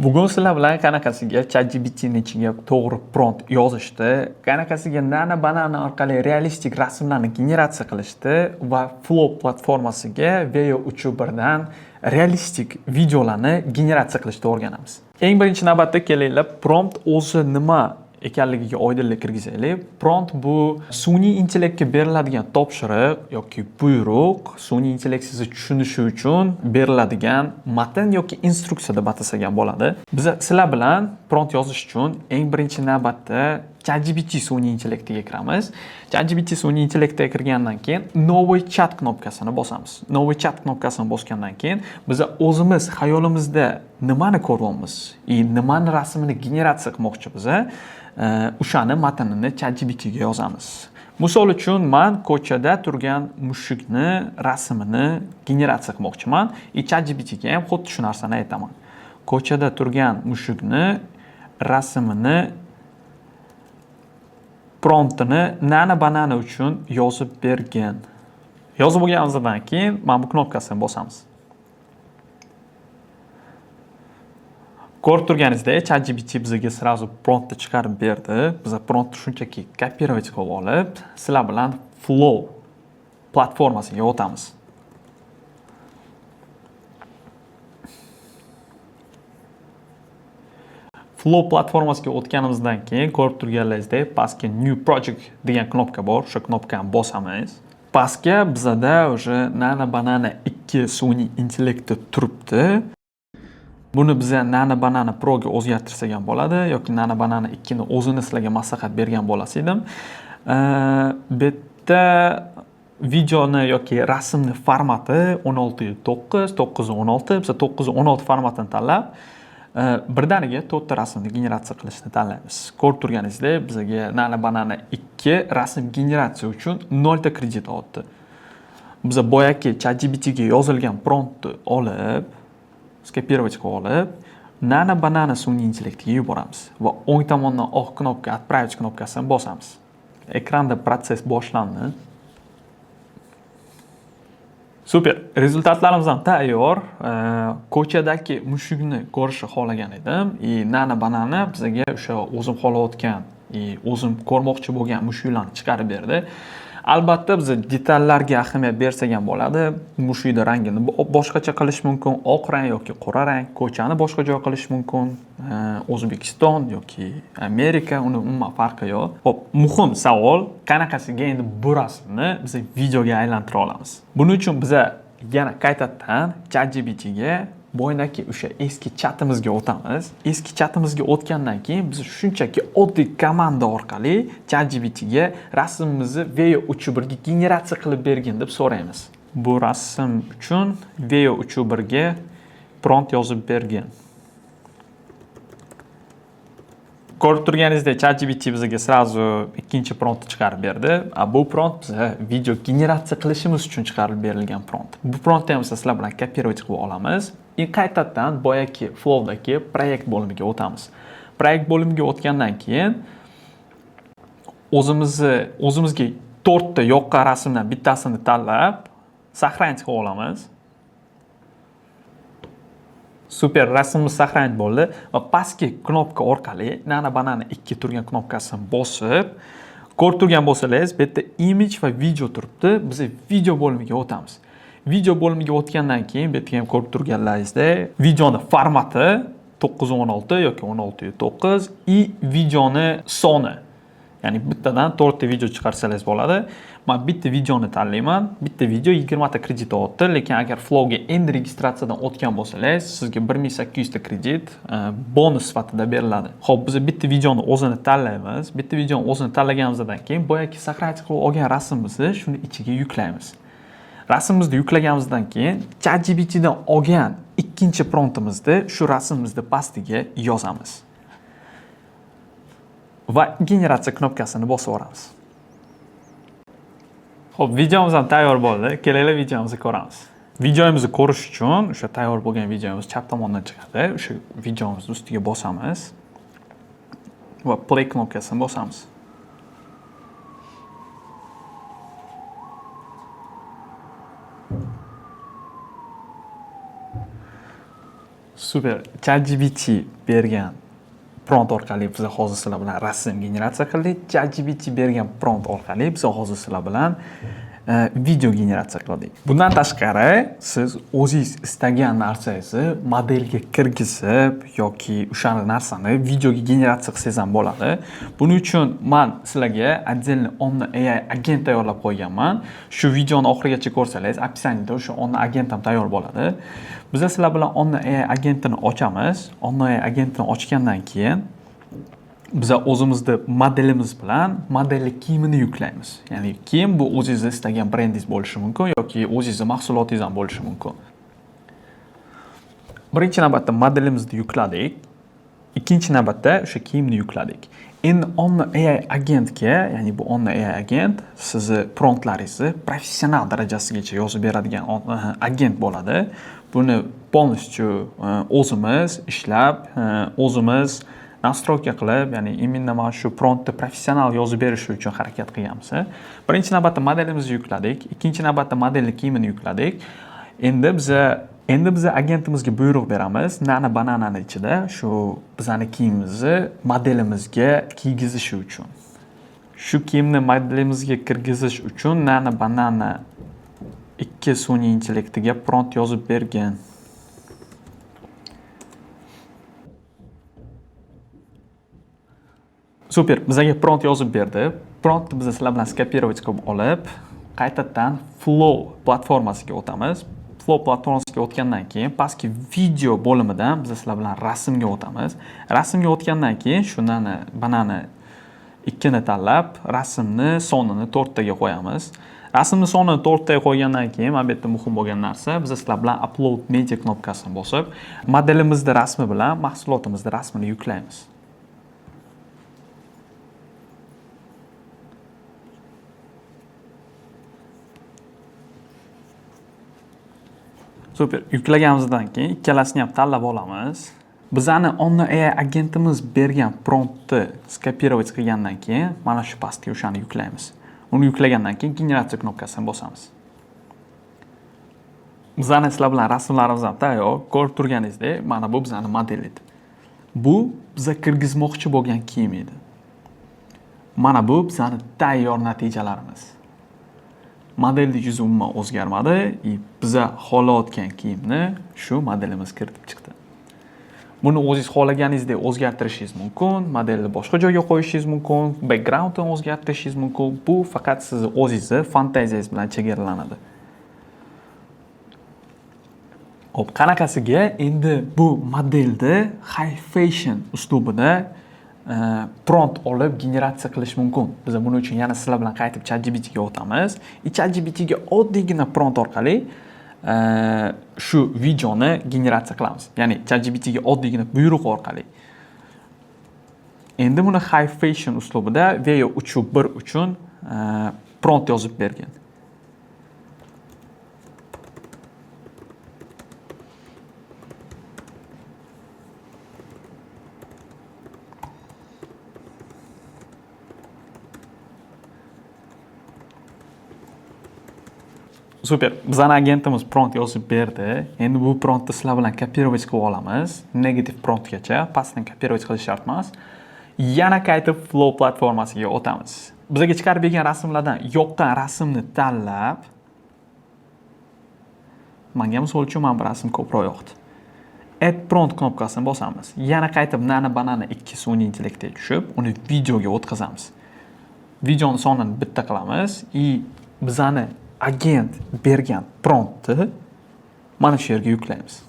Bugun sizlar bilan qanaqasiga ChatGPT'ning ichiga to'g'ri prompt yozishdi, qanaqasiga Nano Banana orqali realistik rasmlarni generatsiya qilishdi va Flow platformasiga Veo 3.1 dan realistik videolarni generatsiya qilishni o'rganamiz. Eng birinchi navbatda kelinglar, prompt o'zi nima ekanligiga oydinlik kirgizaylik. Prompt bu sun'iy intellektga beriladigan topshiriq yoki buyruq, sun'iy intellekt sizni tushunishi uchun beriladigan matn yoki instruksiya deb atasak ham bo'ladi. Biz sizlar bilan prompt yozish uchun eng birinchi navbatda ChatGPT sun'iy intellektiga kiramiz. ChatGPT sun'iy intellektga kirgandan keyin Новый chat knopkasini bosamiz. Новый chat knopkasini bosgandan keyin biz o'zimiz xayolimizda nimani ko'ryapmiz, nimani rasmini generatsiya qilmoqchimiz, o'shani matnini ChatGPTga yozamiz. Misol uchun men ko'chada turgan mushukni rasmini generatsiya qilmoqchiman. ChatGPTga ham xuddi shu narsani aytaman. Ko'chada turgan mushukni rasmini promptini Nano Banana uchun yozib bergin. Yozib bo'lganimizdan keyin mana bu knopkasini bosamiz. Ko'rib turganingizdek, ChatGPT bizga sразу promptni chiqarib berdi. Biz promptni shunchaki kopировать qilib olib, sizlar bilan Flow platformasiga o'tamiz. Flow platformasiga o'tganimizdan keyin ko'rib turganlaringizdek, pastga New Project degan knopka bor. O'sha knopkani bosamiz. Pastga bizda o'sha Nano Banana 2 sun'iy intellekti turibdi. Buni biz Nano Banana Pro ga o'zgartirsak ham bo'ladi yoki Nano Banana 2 ni o'zini sizlarga maslahat bergan bo'lar edim. Bu yerda videoni yoki rasmni formati 16:9, 9:16, biz 9:16 formatini tanlab, birdaniga 4 ta rasmni generatsiya qilishni tanlaymiz. Ko'rib turganingizdek, bizga Nano Banana 2 rasm generatsiya uchun 0 ta kredit oldi. Biz boyagi ChatGPT ga yozilgan promptni olib, skopировать qilib olib, Nano Banana sun'iy intellektiga yuboramiz va o'ng tomondan oq knopka отправить knopkasini bosamiz. Ekranda proses boshlandi. Super, rezultatlarimiz ham tayyor. Ko'chadagi mushukni ko'rishni xohlagan edim. Nano Banana bizga o'sha o'zim xohlayotgan, o'zim ko'rmoqchi bo'lgan mushuklarni chiqarib berdi. Albatta biz detallarga ahamiyat bersak ham bo'ladi. Mushukni rangini boshqacha qilish mumkin, oq rang yoki qora rang, ko'chani boshqa joy qilish mumkin, O'zbekiston yoki Amerika, uni umuman farqi yo'q. Xo'p, muhim savol, qanaqasiga endi bu rasmni biz videoga aylantira olamiz? Buning uchun biz yana qaytadan ChatGPT ga bo'ynaki o'sha eski chatimizga o'tamiz. Eski chatimizga o'tgandan keyin biz shunchaki oddiy komanda orqali ChatGPT ga rasmimizni Veo 3.1 ga generatsiya qilib bergin deb so'raymiz. Bu rasm uchun Veo 3.1 ga prompt yozib bergin. Ko'rib turganingizdek, ChatGPT bizga sразу ikkinchi promptni chiqarib berdi. Bu prompt bizga video generatsiya qilishimiz uchun chiqarib berilgan prompt. Bu promptni ham sizlar bilan kopировать qilib olamiz. Qaytadan boyagi Flow'dagi proyekt bo'limiga o'tamiz. Proyekt bo'limiga o'tgandan keyin o'zimizga 4 ta yoqqan rasmdan bittasini tanlab, сохранить qilib olamiz. Super, rasmimiz saqlanib bo'ldi va pastki knopka orqali Nano Banana 2 turgan knopkasini bosib, ko'rib turgan bo'lsangiz, bu yerda image va video turibdi. Biz video bo'limiga o'tamiz. Video bo'limiga o'tgandan keyin bu yerda ham ko'rib turganlaringizdek, videoni formati 9:16 yoki 16:9 videoni soni. Ya'ni bittadan 4 ta video chiqarsangiz bo'ladi. Men bitta videoni tanlayman. Bitta video 20 ta kredit oldi, lekin agar Flow'ga endi registratsiyadan o'tgan bo'lsangiz, sizga 1800 ta kredit bonus sifatida beriladi. Xo'p, biz bitta videoni o'zini tanlaymiz. Bitta videoni o'zini tanlaganimizdan keyin boyagi saqlanib olgan rasmimizni shuni ichiga yuklaymiz. Rasmimizni yuklaganimizdan keyin ChatGPT dan olgan ikkinchi promptimizni shu rasmimizni pastiga yozamiz. Va generatsiya knopkasini bosib yuboramiz. Xo'p, videomiz ham tayyor bo'ldi. Kelinglar videomizni ko'ramiz. Videomizni ko'rish uchun o'sha tayyor bo'lgan videomiz chap tomondan chiqadi. O'sha videomizni ustiga bosamiz va play knopkasini bosamiz. Super. ChatGPT bergan prompt orqali biz hozir sizlar bilan rasm generatsiya qildik. ChatGPT bergan prompt orqali biz hozir sizlar bilan video generatsiya qildik. Bundan tashqari, siz o'zingiz istagan narsangizni modelga kirgizib yoki o'sha narsani videoga generatsiya qilsangiz ham bo'ladi. Buning uchun men sizlarga отдельно Omni AI agent tayyorlab qo'yganman. Shu videoni oxirigacha ko'rsangiz, описаниеda o'sha Omni agent ham tayyor bo'ladi. Biz sizlar bilan Omni AI agentini ochamiz. Omni AI agentini ochgandan keyin biz o'zimizni modelimiz bilan modelni kiyimini yuklaymiz. Ya'ni kiyim bu o'zingiz istagan brendingiz bo'lishi mumkin yoki o'zingizning mahsulotingiz ham bo'lishi mumkin. Birinchi navbatda modelimizni yukladik. Ikkinchi navbatda o'sha kiyimni yukladik. Endi Omni AI agentga, ya'ni bu Omni AI agent sizni promptlaringizni professional darajasigacha yozib beradigan agent bo'ladi. Buni полностью o'zimiz ishlab, o'zimiz настройка qilib, ya'ni именно mana shu promptni professional yozib berish uchun harakat qilganmiz. Birinchi navbatda modelimizni yukladik, ikkinchi navbatda modelning kiyimini yukladik. Endi biz agentimizga buyruq beramiz, nani bananani ichida shu bizning kiyimimizni modelimizga kiygizishi uchun. Shu kiyimni modelimizga kirgizish uchun nani banana 2 sun'iy intellektiga prompt yozib bergan. Super, bizga prompt yozib berdi. Promptni biz sizlar bilan skopировать qilib olib, qaytadan Flow platformasiga o'tamiz. Flow platformasiga o'tgandan keyin pastki video bo'limidan biz sizlar bilan rasmga o'tamiz. Rasmga o'tgandan keyin shundan banani 2 ni tanlab, rasmni sonini 4 taga qo'yamiz. Rasmni sonini 4 taga qo'ygandan keyin mana bu yerda muhim bo'lgan narsa, biz sizlar bilan upload media knopkasini bosib, modelimizning rasmi bilan mahsulotimizning rasmini yuklaymiz. Super, yuklaganimizdan keyin ikkalasini ham tanlab olamiz. Bizani Omni AI agentimiz bergan promptni skopировать qilgandan keyin mana shu pastga o'shani yuklaymiz. Uni yuklagandan keyin generatsiya knopkasini bosamiz. Bizani sizlar bilan rasmlarimiz ham tayyor. Ko'rib turganingizdek, mana bu bizani model edi. Bu biza kirgizmoqchi bo'lgan kiyim edi. Mana bu bizani tayyor natijalarimiz. Modelni yuzi umuman o'zgarmadi. Biza xohlayotgan kiyimni shu modelimiz kiritib chiqdi. Buni o'zingiz xohlaganingizdek o'zgartirishingiz mumkin, modelni boshqa joyga qo'yishingiz mumkin, backgroundni o'zgartirishingiz mumkin. Bu faqat sizni o'zingizning fantaziyangiz bilan chegaralanadi. Xo'p, qanaqasiga endi bu modelni high fashion uslubida prompt olib generatsiya qilish mumkin. Biz buning uchun yana sizlar bilan qaytib ChatGPT ga o'tamiz. ChatGPT ga oddiygina prompt orqali shu videoni generatsiya qilamiz. Ya'ni ChatGPT ga oddiygina buyruq orqali. Endi buni high fashion uslubida Veo 3.1 uchun prompt yozib bergan. Super. Bizning agentimiz prompt yozib berdi. Endi bu promptni sizlar bilan kopировать qilib olamiz. Negativ promptgacha, pastdan kopировать qilish shart emas. Yana qaytib Flow platformasiga o'tamiz. Bizga chiqarib bergan rasmlardan yoqqan rasmni tanlab, menga misol uchun mana bu rasm ko'proq yoqdi. Add prompt knopkasini bosamiz. Yana qaytib nani banana 2 sun'iy intellektga tushib, uni videoga o'tkazamiz. Videoni sonini bitta qilamiz va bizani agent bergan promptni mana shu yerga yuklaymiz.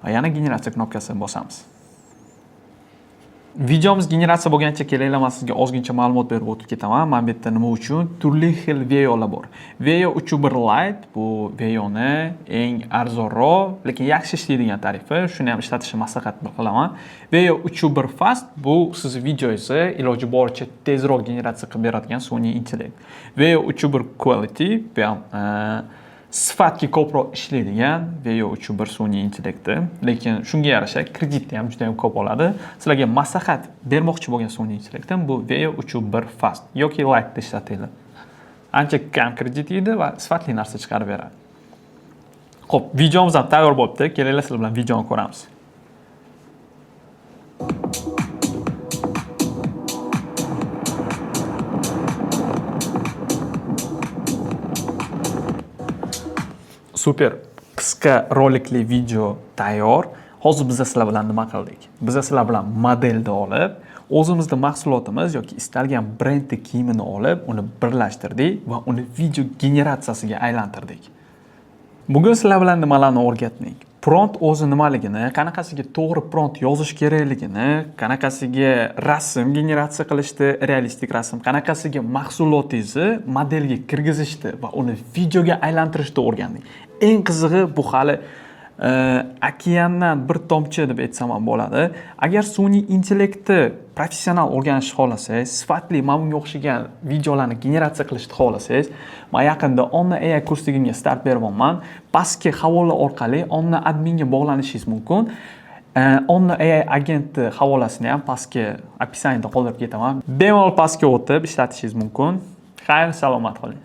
Va yana generatsiya knopkasini bosamiz. Videomiz generatsiya bo'lgancha kelinglar, men sizga ozgincha ma'lumot berib o'tib ketaman. Mana bu yerda nima uchun turli xil Veo'lar bor. Veo 3.1 Lite bu Veo'ni eng arzonroq, lekin yaxshi ishlaydigan tarifi. Shuni ham ishlatishni maslahat qilaman. Veo 3.1 Fast bu siz videongizni iloji boricha tezroq generatsiya qilib beradigan sun'iy intellekt. Veo 3.1 Quality bu ham sifatga ko'proq ishlaydigan Veo 3.1 sun'iy intellekti, lekin shunga yarasha kreditni ham juda ham ko'p oladi. Sizlarga maslahat bermoqchi bo'lgan sun'iy intellektim bu Veo 3.1 Fast yoki Lite deb ishlatinglar. Ancha kam kredit yeydi va sifatli narsa chiqarib beradi. Xo'p, videomiz ham tayyor bo'libdi. Kelinglar sizlar bilan videoni ko'ramiz. super qisqa rolikli video tayyor. Hozir biz sizlar bilan nima qildik? Biz sizlar bilan modelni olib, o'zimizning mahsulotimiz yoki istalgan brendning kiyimini olib, uni birlashtirdik va uni video generatsiyasiga aylantirdik. Bugun sizlar bilan nimalarni o'rgatdik? Prompt o'zi nimaligini, qanaqasiga to'g'ri prompt yozish kerakligini, qanaqasiga rasm generatsiya qilishdi, realistik rasm, qanaqasiga mahsulotingizni modelga kirgizishdi va uni videoga aylantirishni o'rgandik. Eng qizig'i bu hali okeandan bir tomchi deb aytsam ham bo'ladi. Agar sun'iy intellektni professional o'rganishni xohlasangiz, sifatli mana bunga o'xshagan videolarni generatsiya qilishni xohlasangiz, men yaqinda Onna AI kursligimga start beryapman. Pastki havola orqali Onna adminga bog'lanishingiz mumkin. Onna AI agenti havolasini ham pastki opisaniyada qoldirib ketaman. Bemalol pastga o'tib ishlatishingiz mumkin. Xayr, salomat qoling.